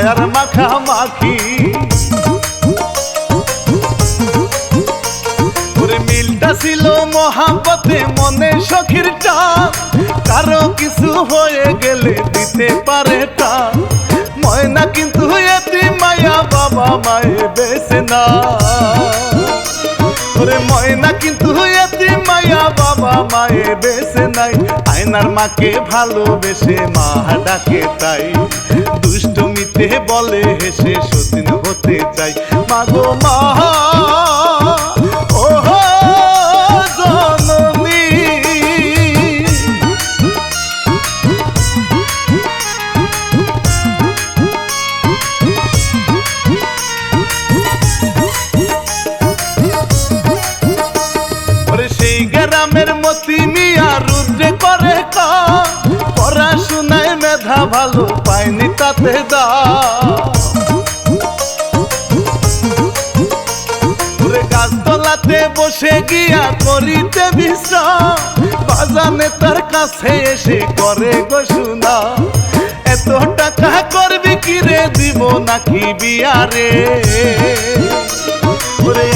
মায়ার মাখামাখি মিলটা ছিল মহাপতে মনে সখীর টান কারো কিছু হয়ে গেলে দিতে পারে টান ময়না কিন্তু এতিম মায়া বাবা মায়ে বেঁচে না ওরে ময়না কিন্তু এতিম মায়া বাবা মায়ে বেঁচে নাই আয়নার মাকে ভালোবেসে মা ডাকে তাই দুষ্টমিতে বলে হেসে সতীন হতে চাই মাগো মা গ্রামের মতি মিয়া রুদ্রে করে পড়াশোনায় মেধা ভালো পায়নি তাতে দা গাছতলাতে বসে গিয়া করিতে বিশ্রাম বাজানে তার কাছে এসে করে গো শোনা এত টাকা করবি কি রে দিব নাকি বিয়ারে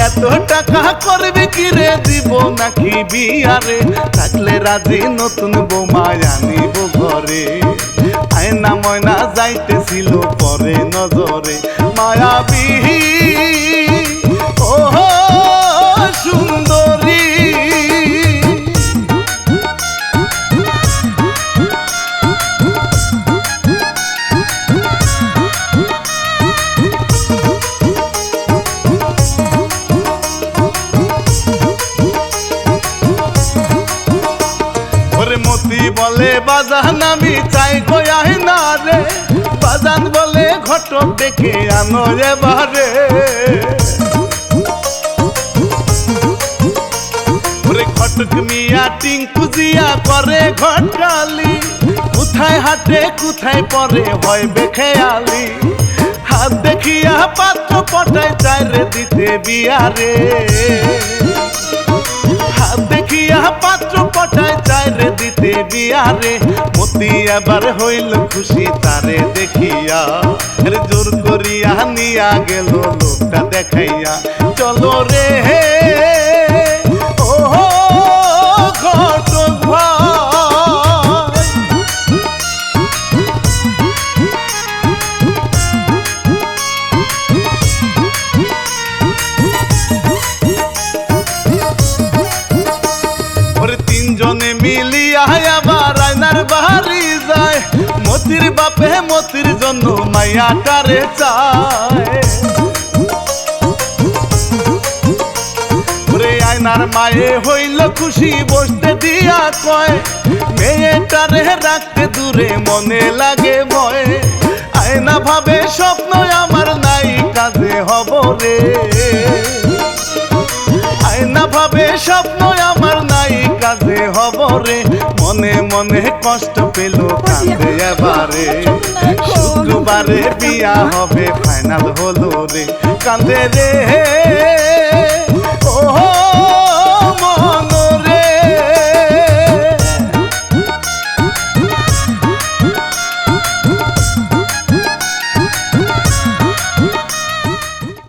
এত টাকা করবি কি রে দিব নাকি বিয়ারে থাকলে রাজি নতুন বৌমায় আনিব ঘরে আয়না ময়না যাইতেছিল পরে নজরে মায়াবী ও সুন্দরী মতি বলে বাজান আমি চাই গয়াই না রে বাজান বলে ঘটক দেখে আনো এবারে ঘটক মিয়া টিঙ্কু জিয়া করে ঘটকালি কোথায় হাটে কোথায় পরে হয় বেখেয়ালি হাত দেখিয়া পাত্র পটায় চাই রে দিতে বিয়ারে হাত দেখিয়া পাত্র পটায় চাই রে দিতে বিয়ারে মতি এবার হইল খুশি তারে দেখিয়া জোর করিয়া নিয়া গেল লোকটা দেখাইয়া চলো রে ও ঘটক ভাই তিনজনে মিলিয়া আবার আয়নার বাড়ি যায় মতির বাপে মতির জন্য মায়াটারে চায় আয়নার মায়ে হইল খুশি বসতে দিয়া কয় মেয়েটারে রাখতে দূরে মনে লাগে ভয় আয়না ভাবে স্বপ্ন আমার নাই কাজে হব রে আয়না ভাবে স্বপ্ন আমার নাই কাজে হব রে মনে মনে কষ্ট পেল কাঁদে এবারে শুক্রবারে বিয়া হবে ফাইনাল হলো রে কাঁদে রে